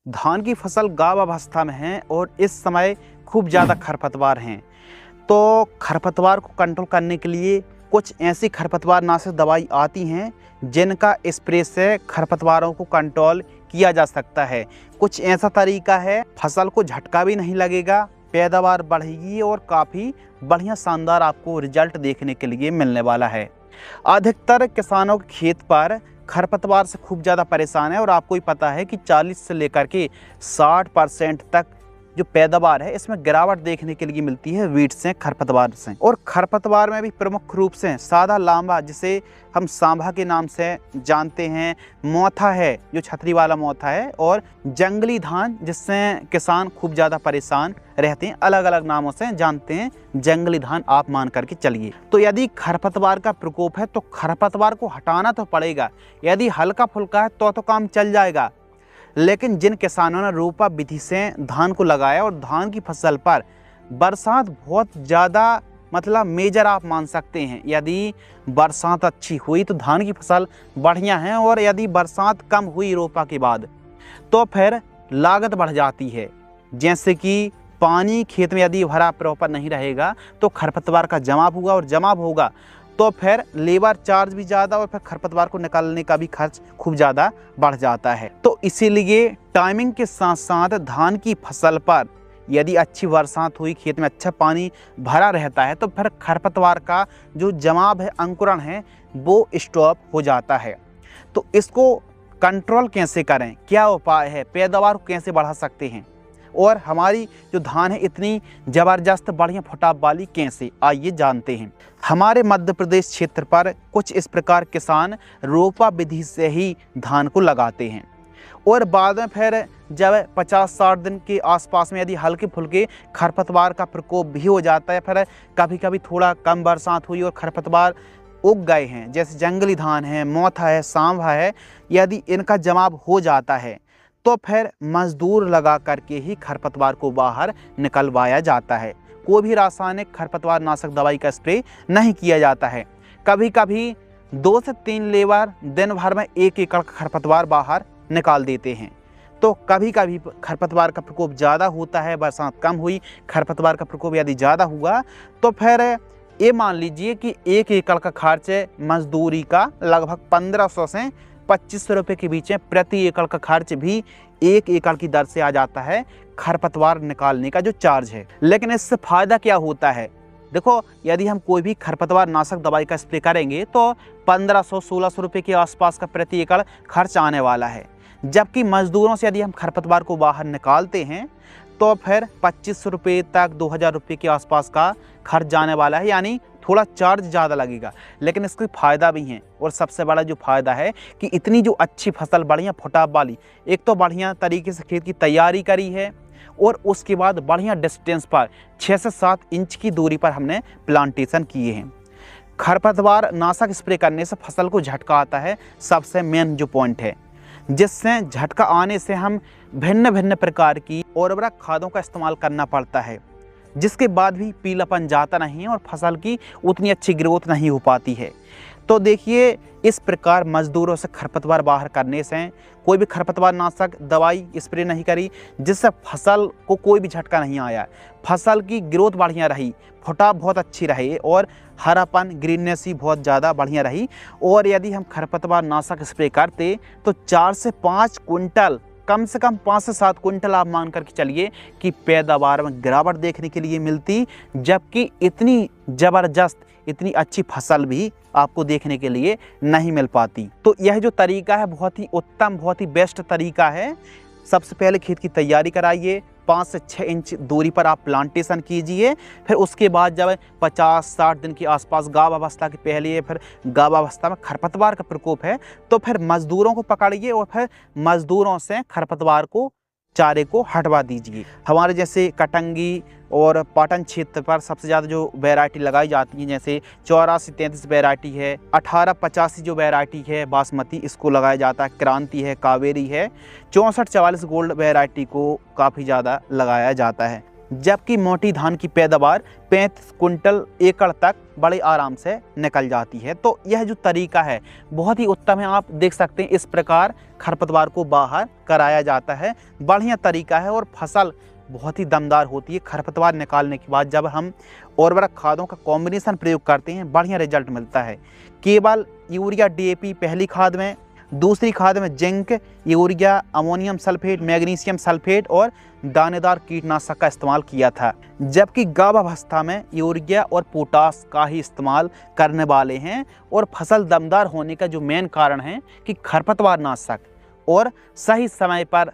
धान की फसल गाभ अवस्था में है और इस समय खूब ज़्यादा खरपतवार हैं। तो खरपतवार को कंट्रोल करने के लिए कुछ ऐसी खरपतवार नाशक दवाई आती हैं जिनका स्प्रे से खरपतवारों को कंट्रोल किया जा सकता है। कुछ ऐसा तरीका है, फसल को झटका भी नहीं लगेगा, पैदावार बढ़ेगी और काफ़ी बढ़िया शानदार आपको रिजल्ट देखने के लिए मिलने वाला है। अधिकतर किसानों के खेत पर खरपतवार से खूब ज़्यादा परेशान है और आपको ही पता है कि 40 से लेकर के 60% तक जो पैदावार है इसमें गिरावट देखने के लिए मिलती है वीट से, खरपतवार से। और खरपतवार में भी प्रमुख रूप से सादा लांबा, जिसे हम सांभा के नाम से जानते हैं, मोथा है जो छतरी वाला मोथा है, और जंगली धान जिससे किसान खूब ज़्यादा परेशान रहते हैं, अलग अलग नामों से जानते हैं, जंगली धान आप मान करके चलिए। तो यदि खरपतवार का प्रकोप है तो खरपतवार को हटाना तो पड़ेगा। यदि हल्का फुल्का है तो काम चल जाएगा, लेकिन जिन किसानों ने रोपा विधि से धान को लगाया और धान की फसल पर बरसात बहुत ज़्यादा, मतलब मेजर आप मान सकते हैं, यदि बरसात अच्छी हुई तो धान की फसल बढ़िया है, और यदि बरसात कम हुई रोपा के बाद तो फिर लागत बढ़ जाती है। जैसे कि पानी खेत में यदि भरा प्रॉपर नहीं रहेगा तो खरपतवार का जमाव होगा, और जमाव होगा तो फिर लेबर चार्ज भी ज़्यादा और फिर खरपतवार को निकालने का भी खर्च खूब ज़्यादा बढ़ जाता है। तो इसीलिए टाइमिंग के साथ साथ धान की फसल पर यदि अच्छी बरसात हुई, खेत में अच्छा पानी भरा रहता है तो फिर खरपतवार का जो जमाव है, अंकुरण है, वो स्टॉप हो जाता है। तो इसको कंट्रोल कैसे करें, क्या उपाय है, पैदावार को कैसे बढ़ा सकते हैं, और हमारी जो धान है इतनी ज़बरदस्त बढ़िया फुटाव वाली कैसे, आइए जानते हैं। हमारे मध्य प्रदेश क्षेत्र पर कुछ इस प्रकार किसान रोपा विधि से ही धान को लगाते हैं, और बाद में फिर जब 50-60 दिन के आसपास में यदि हल्के फुल्के खरपतवार का प्रकोप भी हो जाता है, फिर कभी कभी थोड़ा कम बरसात हुई और खरपतवार उग गए हैं, जैसे जंगली धान है, मोथा है, सांभा है, यदि इनका जमाव हो जाता है तो फिर मजदूर लगा करके ही खरपतवार को बाहर निकलवाया जाता है। कोई भी रासायनिक खरपतवार नाशक दवाई का स्प्रे नहीं किया जाता है। कभी कभी 2 से 3 लेबर दिन भर में 1 एकड़ खरपतवार बाहर निकाल देते हैं। तो कभी कभी खरपतवार का प्रकोप ज़्यादा होता है, बरसात कम हुई, खरपतवार का प्रकोप यदि ज़्यादा हुआ तो फिर ये मान लीजिए कि 1 एकड़ का खर्च मजदूरी का लगभग 1500 से 2500 रुपये के बीच में प्रति एकड़ का खर्च भी 1 एकड़ की दर से आ जाता है खरपतवार निकालने का जो चार्ज है। लेकिन इससे फ़ायदा क्या होता है, देखो, यदि हम कोई भी खरपतवार नाशक दवाई का स्प्रे करेंगे तो 1500-1600 रुपये के आसपास का प्रति एकड़ खर्च आने वाला है, जबकि मजदूरों से यदि हम खरपतवार को बाहर निकालते हैं तो फिर 2500 रुपये तक 2000 रुपये के आसपास का खर्च जाने वाला है, यानी थोड़ा चार्ज ज़्यादा लगेगा। लेकिन इसके फ़ायदा भी हैं, और सबसे बड़ा जो फ़ायदा है कि इतनी जो अच्छी फसल बढ़िया फुटाव वाली, एक तो बढ़िया तरीके से खेत की तैयारी करी है, और उसके बाद बढ़िया डिस्टेंस पर 6 से 7 इंच की दूरी पर हमने प्लांटेशन किए हैं। खरपतवार नाशक स्प्रे करने से फसल को झटका आता है, सबसे मेन जो पॉइंट है, जिससे झटका आने से हम भिन्न भिन्न प्रकार की उर्वरक खादों का इस्तेमाल करना पड़ता है, जिसके बाद भी पीलापन जाता नहीं है और फसल की उतनी अच्छी ग्रोथ नहीं हो पाती है। तो देखिए, इस प्रकार मजदूरों से खरपतवार बाहर करने से कोई भी खरपतवार नाशक दवाई स्प्रे नहीं करी, जिससे फसल को कोई भी झटका नहीं आया, फसल की ग्रोथ बढ़िया रही, फुटाव बहुत अच्छी रही और हरापन, ग्रीननेस ही बहुत ज़्यादा बढ़िया रही। और यदि हम खरपतवार नाशक स्प्रे करते तो 4 से 5 कुंटल, कम से कम 5 से 7 कुंटल आप मान करके चलिए कि पैदावार में गिरावट देखने के लिए मिलती, जबकि इतनी ज़बरदस्त, इतनी अच्छी फसल भी आपको देखने के लिए नहीं मिल पाती। तो यह जो तरीका है बहुत ही उत्तम, बहुत ही बेस्ट तरीका है। सबसे पहले खेत की तैयारी कराइए, 5 से 6 इंच दूरी पर आप प्लांटेशन कीजिए, फिर उसके बाद जब 50-60 दिन के आसपास गाभ अवस्था के पहले, फिर गाभ अवस्था में खरपतवार का प्रकोप है तो फिर मजदूरों को पकड़िए और फिर मजदूरों से खरपतवार को, चारे को हटवा दीजिए। हमारे जैसे कटंगी और पाटन क्षेत्र पर सबसे ज़्यादा जो वैरायटी लगाई जाती है, जैसे 84-33 वैरायटी है, 1885 जो वैरायटी है बासमती, इसको लगाया जाता है, क्रांति है, कावेरी है, 64-44 गोल्ड वैरायटी को काफ़ी ज़्यादा लगाया जाता है। जबकि मोटी धान की पैदावार 35 कुंटल एकड़ तक बड़े आराम से निकल जाती है। तो यह जो तरीका है बहुत ही उत्तम है। आप देख सकते हैं इस प्रकार खरपतवार को बाहर कराया जाता है, बढ़िया तरीका है और फसल बहुत ही दमदार होती है। खरपतवार निकालने के बाद जब हम उर्वरक खादों का कॉम्बिनेशन प्रयोग करते हैं बढ़िया रिजल्ट मिलता है। केवल यूरिया DAP पहली खाद में, दूसरी खाद में zinc, urea, ammonium sulphate, magnesium sulphate और दानेदार कीटनाशक का इस्तेमाल किया था, जबकि गर्भावस्था में यूरिया और पोटास का ही इस्तेमाल करने वाले हैं। और फसल दमदार होने का जो मेन कारण है कि खरपतवार नाशक और सही समय पर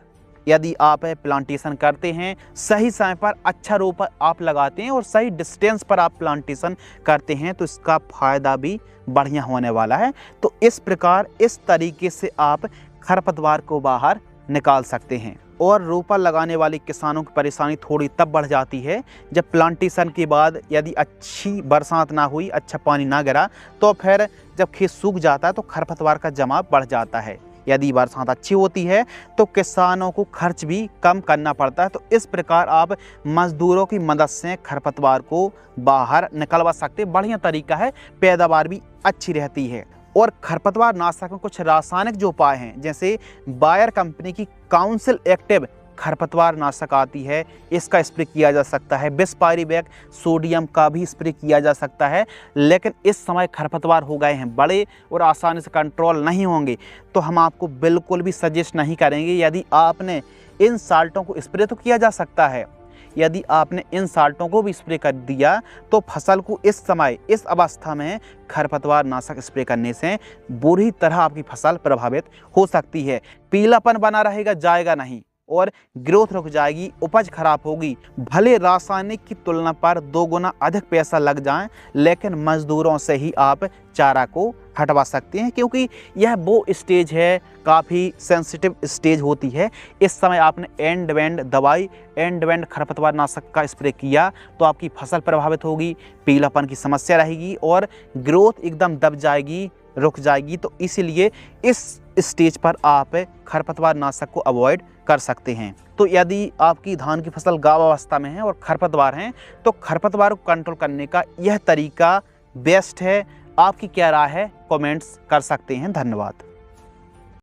यदि आप प्लांटेशन करते हैं, सही समय पर अच्छा रोप आप लगाते हैं और सही डिस्टेंस पर आप प्लांटेशन करते हैं तो इसका फ़ायदा भी बढ़िया होने वाला है। तो इस प्रकार इस तरीके से आप खरपतवार को बाहर निकाल सकते हैं। और रोपा लगाने वाले किसानों की परेशानी थोड़ी तब बढ़ जाती है जब प्लांटेशन के बाद यदि अच्छी बरसात ना हुई, अच्छा पानी ना गिरा, तो फिर जब खेत सूख जाता है तो खरपतवार का जमाव बढ़ जाता है। यदि बरसात अच्छी होती है तो किसानों को खर्च भी कम करना पड़ता है। तो इस प्रकार आप मजदूरों की मदद से खरपतवार को बाहर निकलवा सकते हैं। बढ़िया तरीका है, पैदावार भी अच्छी रहती है। और खरपतवार नाशक में कुछ रासायनिक जो उपाय हैं, जैसे बायर कंपनी की काउंसिल एक्टिव खरपतवार नाशक आती है, इसका स्प्रे किया जा सकता है। बिस्पायरिवेक सोडियम का भी स्प्रे किया जा सकता है। लेकिन इस समय खरपतवार हो गए हैं बड़े और आसानी से कंट्रोल नहीं होंगे, तो हम आपको बिल्कुल भी सजेस्ट नहीं करेंगे। यदि आपने इन साल्टों को स्प्रे तो किया जा सकता है, यदि आपने इन साल्टों को भी स्प्रे कर दिया तो फसल को इस समय इस अवस्था में खरपतवार नाशक स्प्रे करने से बुरी तरह आपकी फसल प्रभावित हो सकती है। पीलापन बना रहेगा, जाएगा नहीं, और ग्रोथ रुक जाएगी, उपज खराब होगी। भले रासायनिक की तुलना पर 2 गुना अधिक पैसा लग जाए, लेकिन मजदूरों से ही आप चारा को हटवा सकते हैं, क्योंकि यह वो स्टेज है, काफ़ी सेंसिटिव स्टेज होती है। इस समय आपने एंड वेंड दवाई, एंड वेंड खरपतवार नाशक का स्प्रे किया तो आपकी फसल प्रभावित होगी, पीलापन की समस्या रहेगी और ग्रोथ एकदम दब जाएगी, रुक जाएगी। तो इसीलिए इस स्टेज पर आप खरपतवार नाशक को अवॉइड कर सकते हैं। तो यदि आपकी धान की फसल गाभावस्था में है और खरपतवार हैं तो खरपतवार को कंट्रोल करने का यह तरीका बेस्ट है। आपकी क्या राय है, कमेंट्स कर सकते हैं। धन्यवाद।